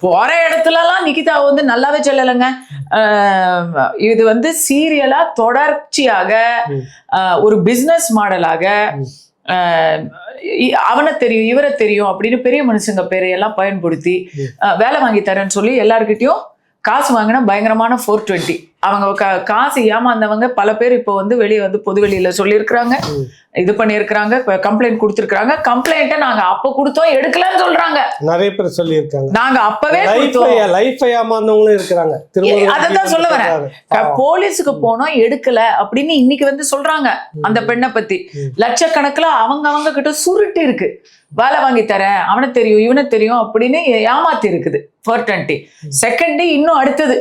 போற இடத்துலலாம் நிகிதா வந்து நல்லாவே சொல்லலைங்க. இது வந்து சீரியலா தொடர்ச்சியாக ஒரு பிசினஸ் மாடலாக அவனை தெரியும் இவரை தெரியும் அப்படின்னு பெரிய மனுஷங்க பேரையெல்லாம் பயன்படுத்தி வேலை வாங்கி தரேன்னு சொல்லி எல்லாருக்கிட்டையும் காசு வாங்கினா பயங்கரமான 420. அவங்க காசு ஏமாந்தவங்க பல பேர் இப்போ வந்து வெளியே வந்து பொது வெளியில சொல்லியிருக்கிறாங்க, இது பண்ணியிருக்கிறாங்க, கம்ப்ளைண்ட் கொடுத்துருக்காங்க. கம்ப்ளைண்ட்டை நாங்க அப்ப கொடுத்தோம் எடுக்கலன்னு சொல்றாங்க. நிறைய பேர் சொல்லியிருக்காங்க. நாங்க அப்பவே லைஃப் ஏமாந்தவங்களும் இருக்கிறாங்க. அதான் சொல்ல வரேன். போலீஸுக்கு போனோம் எடுக்கல அப்படின்னு இன்னைக்கு வந்து சொல்றாங்க. அந்த பெண்ணை பத்தி லட்சக்கணக்கில் அவங்க கிட்ட சுருட்டு இருக்கு. வேலை வாங்கி தரேன், அவனை தெரியும் இவனை தெரியும் அப்படின்னு ஏமாத்தி இருக்குது 420. செகண்ட் இன்னும் அடுத்தது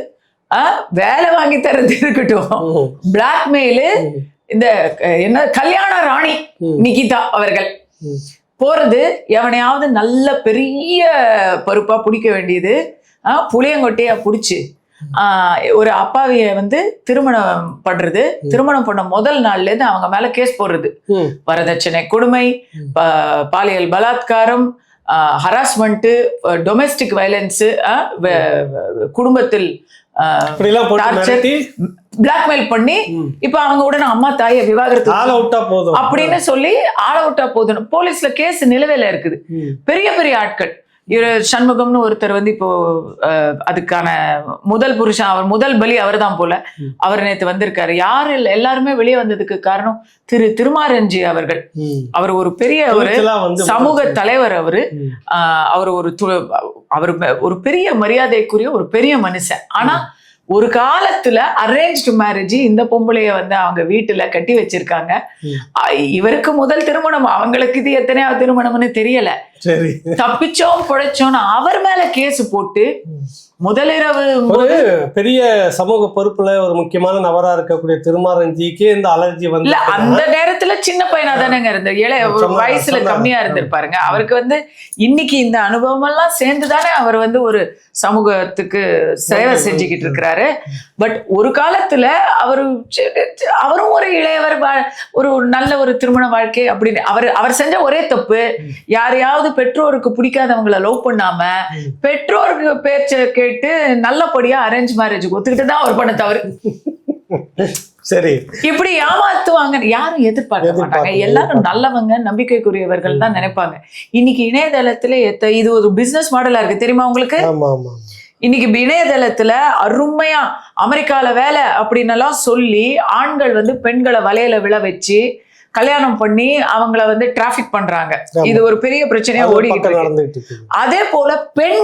வேலை வாங்கி தரது இருக்கட்டும், பிளாக்மெயிலு. இந்த என்ன கல்யாண ராணி நிகிதா அவர்கள் போறது எவனையாவது நல்ல பெரிய பொறுப்பா பிடிக்க வேண்டியது, புளியங்கொட்டையா பிடிச்சி ஒரு அப்பாவிய வந்து திருமணம் பண்றது, திருமணம் பண்ண முதல் நாள்ல இருந்து அவங்க மேல கேஸ் போடுறது, வரதட்சணை கொடுமை, பாலியல் பலாத்காரம், ஹராஸ்மெண்ட், டொமெஸ்டிக் வயலன்ஸ், குடும்பத்தில் பிளாக்மெயில் பண்ணி இப்ப அவங்க உடனே அம்மா தாயை விவாகரத்து அப்படின்னு சொல்லி ஆல் அவுட்டா போதும் போலீஸ்ல கேஸ் நிலுவையில இருக்குது. பெரிய பெரிய ஆட்கள் சண்முகம்னு ஒருத்தர் வந்து இப்போ அதுக்கான முதல் புருஷன், அவர் முதல் பலி அவர் தான் போல. அவர் நேற்று வந்திருக்காரு. யாரு இல்லை, எல்லாருமே வெளியே வந்ததுக்கு காரணம் திருமாரஞ்சி அவர்கள். அவர் ஒரு பெரிய ஒரு சமூக தலைவர். அவர் ஒரு பெரிய மரியாதைக்குரிய ஒரு பெரிய மனுஷன். ஆனா ஒரு காலத்துல அரேஞ்ச்டு மேரேஜ் இந்த பொம்பளைய வந்து அவங்க வீட்டுல கட்டி வச்சிருக்காங்க. இவருக்கு முதல் திருமணம், அவங்களுக்கு இது எத்தனையாவது திருமணம்னு தெரியல. தப்பிச்சோம் பிழைச்சோன்னு அவர் மேல கேஸ் போட்டு முதலிரவு ஒரு பெரிய சமூக பொறுப்புல ஒரு முக்கியமான நபரா இருக்கக்கூடிய திருமாரஞ்சிக்கு இந்த அலர்ஜி வந்து இல்ல, அந்த நேரத்துல சின்ன பையனா தானேங்க இருந்த, வயசுல கம்மியா இருந்திருப்பாருங்க. அவருக்கு வந்து இன்னைக்கு இந்த அனுபவம் எல்லாம் சேர்ந்துதானே அவர் வந்து ஒரு சமூகத்துக்கு சேவை செஞ்சுக்கிட்டு இருக்கிறாரு. பட் ஒரு காலத்துல அவரும் ஒரு இளையவர், ஒரு நல்ல ஒரு திருமண வாழ்க்கை அப்படின்னு அவர் செஞ்ச ஒரே தப்பு, யாரையாவது பெற்றோருக்கு பிடிக்காதவங்களை லவ் பண்ணாம பெற்றோருக்கு பேச்ச கேட்டு நல்லபடியா அரேஞ்ச் மேரேஜ் ஒத்துக்கிட்டு தான் அவர் பண்ண தவறு. சரி, இப்படி ஏமாத்துவாங்க, யாரும் எதிர்பார்க்க மாட்டாங்க. எல்லாரும் நல்லவங்க, நம்பிக்கைக்குரியவர்கள் தான் நினைப்பாங்க. இன்னைக்கு இணையதளத்துல இது ஒரு பிசினஸ் மாடலா இருக்கு தெரியுமா உங்களுக்கு? இன்னைக்கு இணையதளத்துல அருமையா அமெரிக்கால வேலை அப்படின்னு எல்லாம் சொல்லி ஆண்கள் வந்து பெண்களை வலையில விழ வச்சு கல்யாணம் பண்ணி அவங்கள வந்து டிராபிக் பண்றாங்க. இது ஒரு பெரிய பிரச்சனையா ஓடிக்கிட்டு இருக்கு. அதே போல பெண்